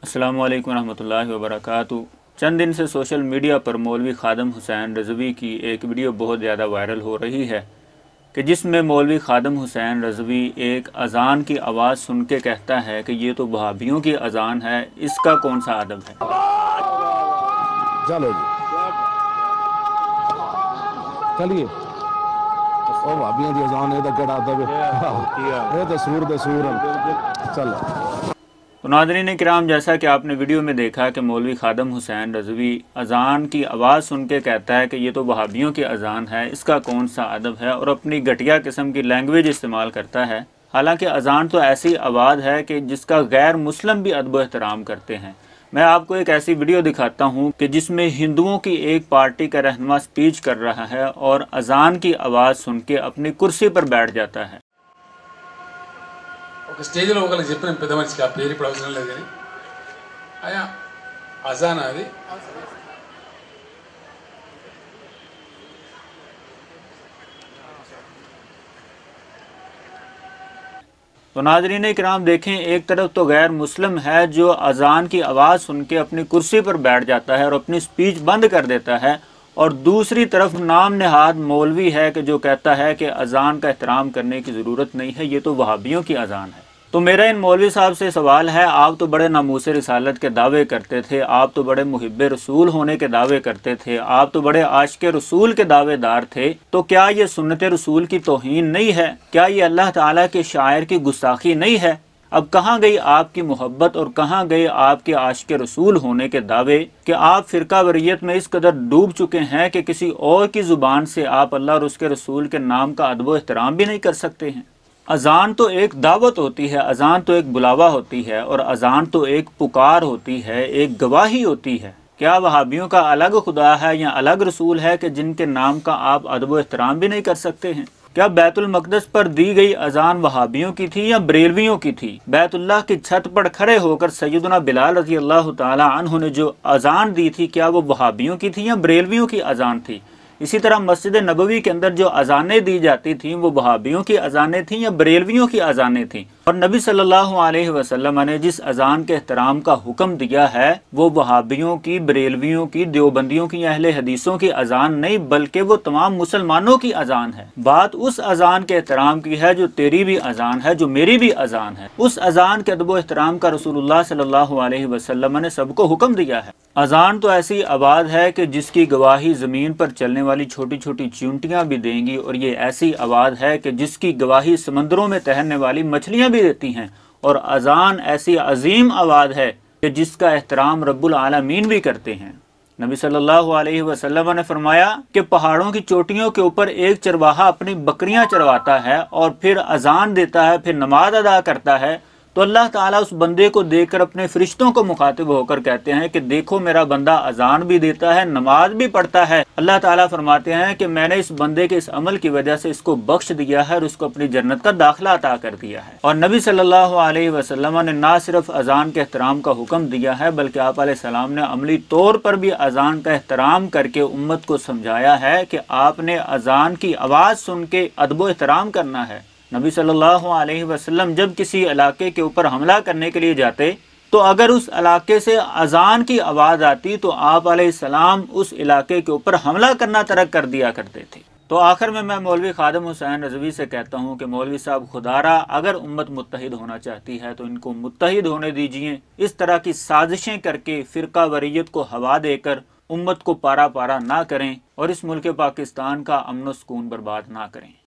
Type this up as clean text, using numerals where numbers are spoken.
अस्सलामु अलैकुम रहमतुल्लाहि व बरकातुहू। चंद दिन से सोशल मीडिया पर मौलवी खादम हुसैन रज़वी की एक वीडियो बहुत ज़्यादा वायरल हो रही है कि जिसमें मौलवी खादम हुसैन रज़वी एक अज़ान की आवाज़ सुन के कहता है कि ये तो वहाबियों की अज़ान है, इसका कौन सा अदब है। चलो जी चलिए ओ भाबियों की अज़ान है तो केड़ा अदब है, ये तो सूर चलो। तो नाज़रीन किराम, जैसा कि आपने वीडियो में देखा कि मौलवी खादम हुसैन रज़वी अज़ान की आवाज़ सुन के कहता है कि ये तो वहाबियों की अज़ान है, इसका कौन सा अदब है, और अपनी घटिया किस्म की लैंग्वेज इस्तेमाल करता है। हालांकि अज़ान तो ऐसी आवाज़ है कि जिसका गैर मुस्लिम भी अदब एहतराम करते हैं। मैं आपको एक ऐसी वीडियो दिखाता हूँ कि जिसमें हिंदुओं की एक पार्टी का रहनुमा स्पीच कर रहा है और अज़ान की आवाज़ सुन के अपनी कुर्सी पर बैठ जाता है। ఒక స్టేజ్లో ఒకరికి చెప్పిన పెద్ద మనిషికి ఆ పేరు ఇప్పుడు అవసరం లేదు కానీ అయా అజాన్ అది तो नाज़रीन किराम देखें, एक तरफ तो गैर मुस्लिम है जो अज़ान की आवाज़ सुन के अपनी कुर्सी पर बैठ जाता है और अपनी स्पीच बंद कर देता है, और दूसरी तरफ नाम नहाद मौलवी है कि जो कहता है कि अज़ान का एहतराम करने की ज़रूरत नहीं है, ये तो वहाबियों की अज़ान है। तो मेरा इन मौलवी साहब से सवाल है, आप तो बड़े नामूस रिसालत के दावे करते थे, आप तो बड़े मुहिब्बे रसूल होने के दावे करते थे, आप तो बड़े आशिक़े रसूल के दावेदार थे, तो क्या ये सुन्नत रसूल की तौहीन नहीं है? क्या ये अल्लाह ताला के शायर की गुस्ताखी नहीं है? अब कहाँ गई आपकी मोहब्बत और कहाँ गए आपके आशिक़े रसूल होने के दावे कि आप फ़िरका वरीयत में इस कदर डूब चुके हैं कि किसी और की ज़ुबान से आप अल्लाह और उसके रसूल के नाम का अदब व एहतराम भी नहीं कर सकते हैं। अज़ान तो एक दावत होती है, अज़ान तो एक बुलावा होती है, और अज़ान तो एक पुकार होती है, एक गवाही होती है। क्या वहाबियों का अलग खुदा है या अलग रसूल है कि जिनके नाम का आप अदब व एहतराम भी नहीं कर सकते हैं? क्या बैतुल मक़दस पर दी गई अज़ान वहाबियों की थी या बरेलवियों की थी? बैतुल्लाह की छत पर खड़े होकर सैयदना बिलाल रज़ी अल्लाह ताला अन्हु ने जो अज़ान दी थी, क्या वो वहाबियों की थी या बरेलवियों की अज़ान थी? इसी तरह मस्जिद नबवी के अंदर जो अज़ानें दी जाती थीं वो वहाबियों की अज़ानें थीं या बरेलवियों की अज़ानें थीं? और नबी सल्लल्लाहु अलैहि वसल्लम ने जिस अज़ान के एहतराम का हुक्म दिया है वो वहाबियों की, बरेलवियों की, देवबंदियों की, अहले हदीसों की अज़ान नहीं, बल्कि वो तमाम मुसलमानों की अज़ान है। बात उस अज़ान के एहतराम की है जो तेरी भी अज़ान है, जो मेरी भी अज़ान है। उस अज़ान के अदब व एहतराम का रसूलुल्लाह सल्लल्लाहु अलैहि वसल्लम ने सबको हुक्म दिया है। अज़ान तो ऐसी आवाज़ है कि जिसकी गवाही ज़मीन पर चलने वाली छोटी छोटी चींटियाँ भी देंगी, और ये ऐसी आवाज़ है कि जिसकी गवाही समंदरों में तैरने वाली मछलियाँ भी देती हैं। और अज़ान ऐसी अजीम आवाज़ है कि जिसका एहतराम रब्बुल आलमीन भी करते हैं। नबी सल्लल्लाहु अलैहि वसल्लम ने फरमाया कि पहाड़ों की चोटियों के ऊपर एक चरवाहा अपनी बकरियां चरवाता है और फिर अज़ान देता है, फिर नमाज अदा करता है, तो अल्लाह ताला उस बंदे को देखकर अपने फरिश्तों को मुखातिब होकर कहते हैं कि देखो मेरा बंदा अज़ान भी देता है, नमाज भी पढ़ता है। अल्लाह ताला फरमाते हैं कि मैंने इस बंदे के इस अमल की वजह से इसको बख्श दिया है और उसको अपनी जन्नत का दाखिला अता कर दिया है। और नबी सल्लल्लाहु अलैहि वसल्लम ने ना सिर्फ अज़ान के एहतराम का हुक्म दिया है, बल्कि आप अलैहिस्सलाम ने अमली तौर पर भी अज़ान का एहतराम करके उम्मत को समझाया है कि आपने अज़ान की आवाज़ सुन के अदब व एहतराम करना है। नबी सल्लल्लाहु अलैहि वसल्लम जब किसी इलाके के ऊपर हमला करने के लिए जाते तो अगर उस इलाके से अज़ान की आवाज़ आती तो आप अलैहिस्सलाम उस इलाके के ऊपर हमला करना तर्क कर दिया करते थे। तो आखिर में मैं मौलवी खादम हुसैन रज़वी से कहता हूँ कि मौलवी साहब, खुदारा अगर उम्मत मुत्तहिद होना चाहती है तो इनको मुत्तहिद होने दीजिए। इस तरह की साजिशें करके फ़िरका वरीयत को हवा देकर उम्मत को पारा पारा ना करें और इस मुल्क पाकिस्तान का अमन व सुकून बर्बाद ना करें।